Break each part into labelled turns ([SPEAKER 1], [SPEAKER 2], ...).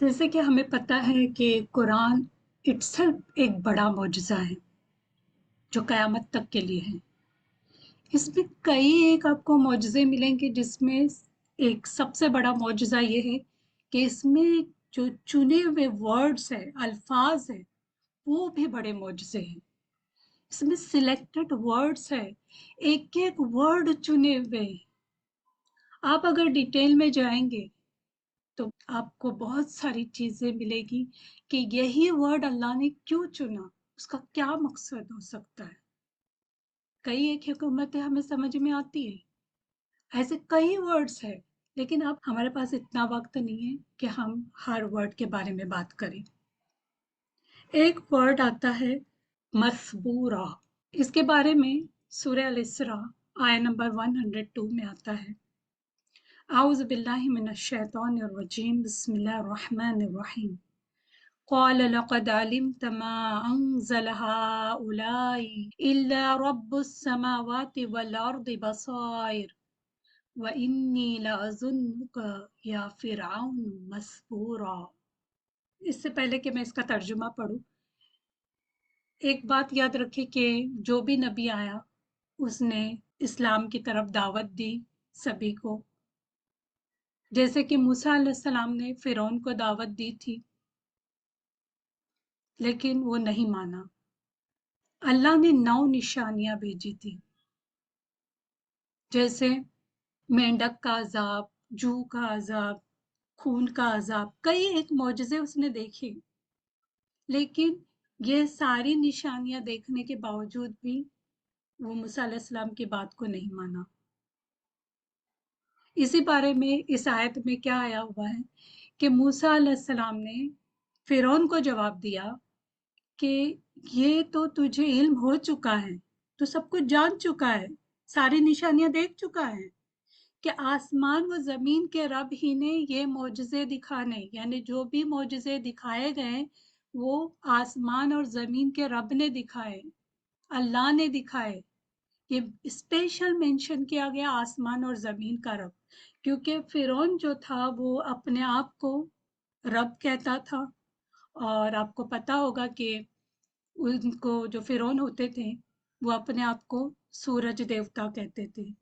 [SPEAKER 1] जैसे कि हमें पता है कि कुरान इट्सेल्फ एक बड़ा मौजज़ा है जो क़यामत तक के लिए है। इसमें कई एक आपको मौजज़े मिलेंगे जिसमें एक सबसे बड़ा मौजज़ा ये है कि इसमें जो चुने हुए वर्ड्स हैं, अल्फाज़ हैं, वो भी बड़े मौजज़े हैं। इसमें सिलेक्टेड वर्ड्स हैं, एक-एक वर्ड चुने हुए हैं। आप अगर डिटेल में जाएँगे तो आपको बहुत सारी चीज़ें मिलेगी कि यही वर्ड अल्लाह ने क्यों चुना, उसका क्या मकसद हो सकता है। कई एक हुकूमतें हमें समझ में आती है, ऐसे कई वर्ड्स हैं, लेकिन अब हमारे पास इतना वक़्त नहीं है कि हम हर वर्ड के बारे में बात करें। एक वर्ड आता है मसबूरा, इसके बारे में सूरह अल-इसरा आया नंबर 102 में आता है। औज़ु बिल्लाहि मिनश शैतानिर रजीम, बिस्मिल्लाहिर रहमानिर रहीम। قال لقد علمت ما أنزل هؤلاء إلا رب السماوات والأرض بصائر وإني لأظنك या फिरऔन मस्बूरा। इससे पहले कि मैं इसका तर्जुमा पढ़ूं, एक बात याद रखें कि जो भी नबी आया उसने इस्लाम की तरफ दावत दी सभी को। जैसे कि मूसा अलैहिस्सलाम ने फिरौन को दावत दी थी, लेकिन वो नहीं माना। अल्लाह ने 9 निशानियां भेजी थी, जैसे मेंढक का अजाब, जू का अजाब, खून का अजाब, कई एक मौजज़े उसने देखे। लेकिन ये सारी निशानियां देखने के बावजूद भी वो मूसा अलैहिस्सलाम की बात को नहीं माना। इसी बारे में इस आयत में क्या आया हुआ है कि मूसा अलैहिस्सलाम ने फिरौन को जवाब दिया कि ये तो तुझे इल्म हो चुका है, तो सब कुछ जान चुका है, सारी निशानियां देख चुका है कि आसमान व ज़मीन के रब ही ने ये मौजज़े दिखाने, यानी जो भी मौजज़े दिखाए गए वो आसमान और ज़मीन के रब ने दिखाए, अल्लाह ने दिखाए। ये स्पेशल मेंशन किया गया आसमान और ज़मीन का रब, क्योंकि फिरौन जो था वो अपने आप को रब कहता था। और आपको पता होगा कि उनको जो फिरौन होते थे वो अपने आप को सूरज देवता कहते थे।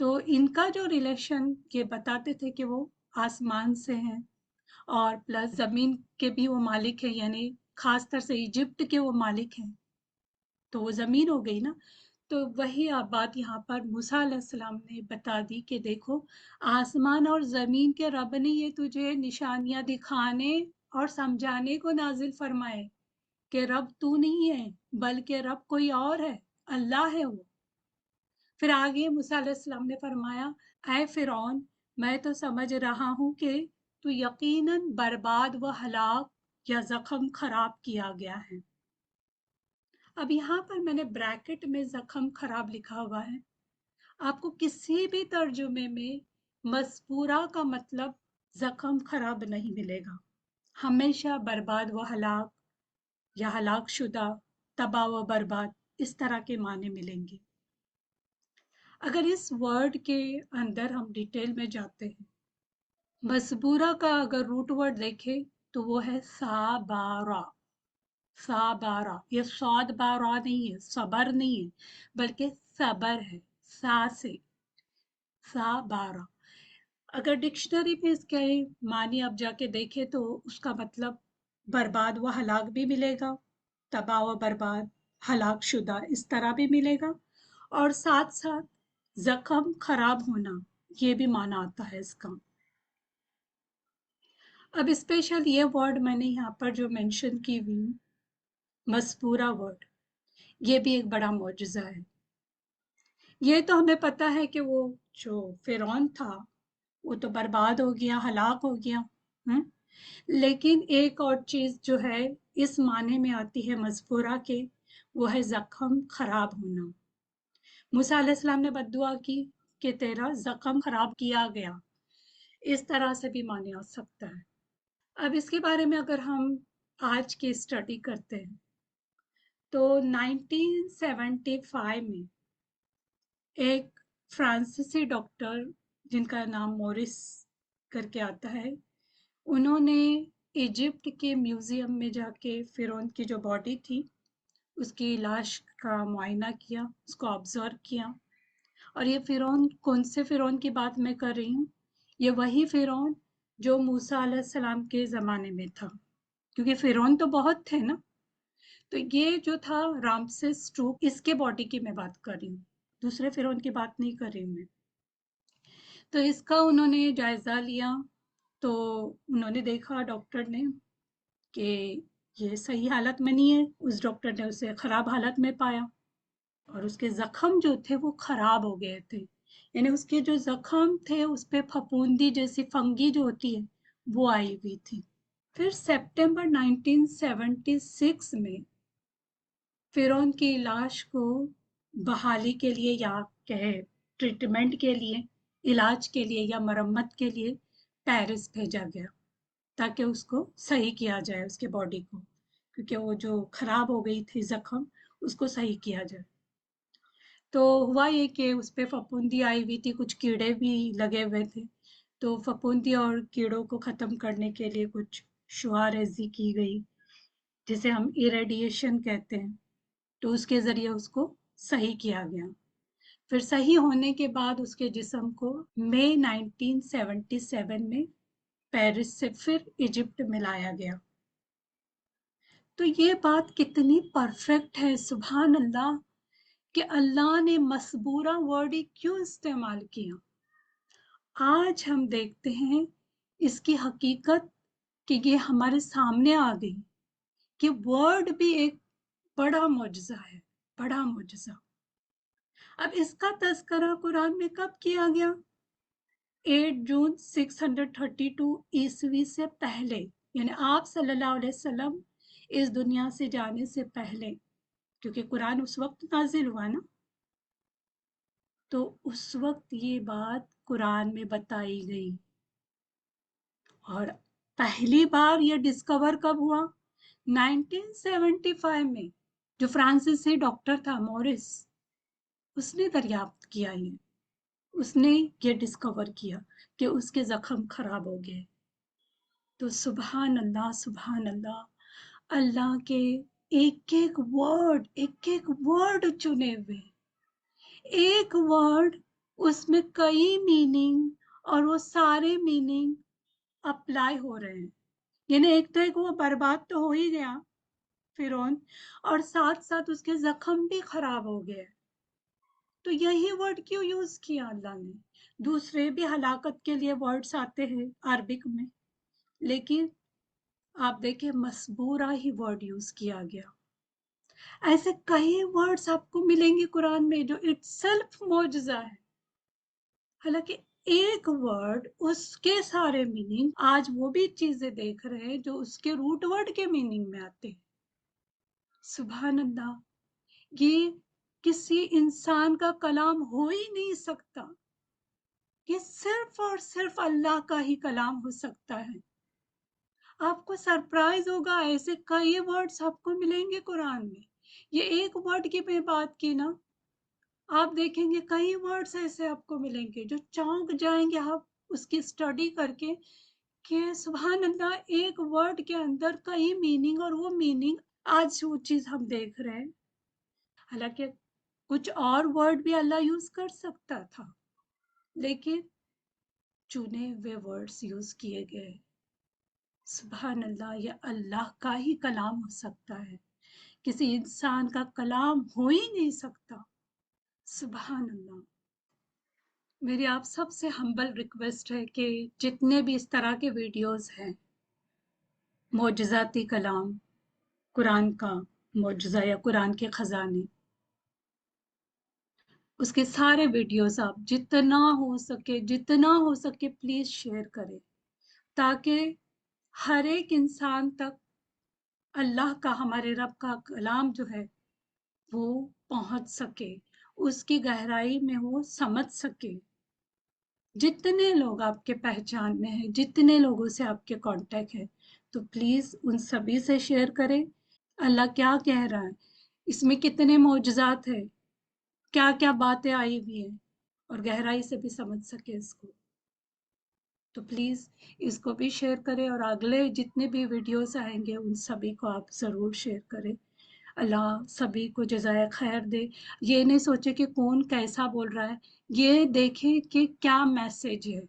[SPEAKER 1] तो इनका जो रिलेशन ये बताते थे कि वो आसमान से हैं और प्लस ज़मीन के भी वो मालिक हैं, यानी खासतर से इजिप्ट के वो मालिक हैं, तो वो ज़मीन हो गई ना। तो वही बात यहाँ पर मूसा अलैहिस्सलाम ने बता दी कि देखो, आसमान और ज़मीन के रब ने ये तुझे निशानियां दिखाने और समझाने को नाजिल फरमाए कि रब तू नहीं है, बल्कि रब कोई और है, अल्लाह है वो। फिर आगे मूसा अलैहिस्सलाम ने फरमाया, ऐ फिरौन, मैं तो समझ रहा हूँ कि तू यकीनन बर्बाद व हलाक या जख्म खराब किया गया है। अब यहाँ पर मैंने ब्रैकेट में जख्म खराब लिखा हुआ है। आपको किसी भी तर्जुमे में मसबूरा का मतलब जख्म खराब नहीं मिलेगा। हमेशा बर्बाद व हलाक या हलाक शुदा, तबाह व बर्बाद, इस तरह के माने मिलेंगे। अगर इस वर्ड के अंदर हम डिटेल में जाते हैं, मसबूरा का अगर रूट वर्ड देखें तो वो है साबारा। साबारा, ये सौद बारा नहीं है, सबर नहीं है, बल्कि सबर है, सा से साबारा। अगर डिक्शनरी में इसके मानी आप जाके देखें तो उसका मतलब बर्बाद व हलाक भी मिलेगा, तबाह व बर्बाद, हलाक शुदा, इस तरह भी मिलेगा। और साथ साथ जख्म खराब होना, ये भी माना आता है इसका। अब स्पेशल ये वर्ड मैंने यहाँ पर जो मेंशन की हुई, मसबूरा वर्ड, ये भी एक बड़ा मौजज़ा है। ये तो हमें पता है कि वो जो फिरौन था वो तो बर्बाद हो गया, हलाक हो गया। हम्म। लेकिन एक और चीज जो है इस माने में आती है मजबूरा के, वो है जख्म खराब होना। मूसा अलैहिस्सलाम ने बद्दुआ की कि तेरा जख्म खराब किया गया, इस तरह से भी माने आ सकता है। अब इसके बारे में अगर हम आज की स्टडी करते हैं तो 1975 में एक फ्रांसीसी डॉक्टर जिनका नाम मोरिस करके आता है, उन्होंने इजिप्ट के म्यूजियम में जाके फिरौन की जो बॉडी थी उसकी लाश का मुआयना किया, उसको ऑब्जर्व किया। और ये फिरौन, कौन से फिरौन की बात मैं कर रही हूँ? ये वही फिरौन जो मूसा अलैहिस्सलाम के ज़माने में था, क्योंकि फिरौन तो बहुत थे ना। तो ये जो था रामसेस टू, इसके बॉडी की मैं बात कर रही हूँ, दूसरे फिरौन की बात नहीं कर रही हूँ मैं। तो इसका उन्होंने जायजा लिया, तो उन्होंने देखा, डॉक्टर ने, कि ये सही हालत में नहीं है। उस डॉक्टर ने उसे खराब हालत में पाया और उसके जख्म जो थे वो खराब हो गए थे, यानी उसके जो जख्म थे उस पे फफूंदी जैसी फंगी जो होती है वो आई हुई थी। फिर सितंबर 1976 में फिरौन की लाश को बहाली के लिए, या कहे ट्रीटमेंट के लिए, इलाज के लिए या मरम्मत के लिए पेरिस भेजा गया, ताकि उसको सही किया जाए, उसके बॉडी को, क्योंकि वो जो खराब हो गई थी जख्म, उसको सही किया जाए। तो हुआ ये कि उस पे फफूंदी आई हुई थी, कुछ कीड़े भी लगे हुए थे। तो फफूंदी और कीड़ों को खत्म करने के लिए कुछ शुआरेज़ी की गई, जिसे हम इरेडिएशन कहते हैं। तो उसके ज़रिए उसको सही किया गया। फिर सही होने के बाद उसके जिस्म को मई 1977 में पेरिस से फिर इजिप्ट में लाया गया। तो ये बात कितनी परफेक्ट है, सुभान अल्लाह, कि अल्लाह ने मसबूरा वर्ड ही क्यों इस्तेमाल किया। आज हम देखते हैं इसकी हकीकत, कि ये हमारे सामने आ गई कि वर्ड भी एक बड़ा मौजज़ा है, बड़ा मौजज़ा। अब इसका तज़किरा कुरान में कब किया गया? 8 जून 632 ईस्वी से पहले, यानी आप सल्लल्लाहु अलैहि वसल्लम इस दुनिया से जाने से पहले, क्योंकि कुरान उस वक्त नाजिल हुआ ना, तो उस वक्त ये बात कुरान में बताई गई। और पहली बार ये डिस्कवर कब हुआ? 1975 में, जो फ्रांसीसी डॉक्टर था मोरिस, उसने दरियाफ्त किया ये, उसने ये डिस्कवर किया कि उसके जख्म खराब हो गए। तो सुभान अल्लाह, सुभान अल्लाह, अल्लाह के एक एक वर्ड चुने हुए, एक वर्ड, उसमें कई मीनिंग, और वो सारे मीनिंग अप्लाई हो रहे हैं। यानी एक तो एक वो बर्बाद तो हो ही गया फिरौन, और साथ साथ उसके जख्म भी खराब हो गए। तो यही वर्ड क्यों यूज किया अल्लाह ने? दूसरे भी हलाकत के लिए वर्ड्स आते हैं अरबिक में, लेकिन आप देखिए मसबूरा ही वर्ड यूज किया गया। ऐसे कई वर्ड्स आपको मिलेंगे कुरान में जो इटसेल्फ मौजज़ा है। हालांकि एक वर्ड, उसके सारे मीनिंग, आज वो भी चीजें देख रहे हैं जो उसके रूट वर्ड के मीनिंग में आते हैं। सुभान अल्लाह, ये किसी इंसान का कलाम हो ही नहीं सकता, ये सिर्फ और सिर्फ अल्लाह का ही कलाम हो सकता है। आपको सरप्राइज होगा, ऐसे कई वर्ड्स आपको मिलेंगे कुरान में। ये एक वर्ड की मैं बात की ना, आप देखेंगे कई वर्ड्स ऐसे आपको मिलेंगे जो चौंक जाएंगे आप उसकी स्टडी करके, कि सुभान अल्लाह, एक वर्ड के अंदर कई मीनिंग, और वो मीनिंग आज वो चीज हम देख रहे हैं। हालांकि कुछ और वर्ड भी अल्लाह यूज कर सकता था, लेकिन चुने हुए वर्ड्स यूज किए गए। सुभान अल्लाह, ये अल्लाह का ही कलाम हो सकता है, किसी इंसान का कलाम हो ही नहीं सकता। सुभान अल्लाह। मेरी आप सबसे हम्बल रिक्वेस्ट है कि जितने भी इस तरह के वीडियोस हैं, मोजज़ाती कलाम, कुरान का मोजज़ा या कुरान के खजाने, उसके सारे वीडियोस आप जितना हो सके प्लीज शेयर करें, ताकि हर एक इंसान तक अल्लाह का, हमारे रब का कलाम जो है वो पहुंच सके, उसकी गहराई में वो समझ सके। जितने लोग आपके पहचान में हैं, जितने लोगों से आपके कांटेक्ट है, तो प्लीज उन सभी से शेयर करें। अल्लाह क्या कह रहा है, इसमें कितने मौजज़ात है, क्या क्या बातें आई हुई हैं, और गहराई से भी समझ सके इसको। تو پلیز اس کو بھی شیئر کریں، اور اگلے جتنے بھی ویڈیوز آئیں گے ان سبھی کو آپ ضرور شیئر کریں۔ اللہ سبھی کو جزائے خیر دے۔ یہ نہیں سوچے کہ کون کیسا بول رہا ہے، یہ دیکھیں کہ کیا میسج ہے۔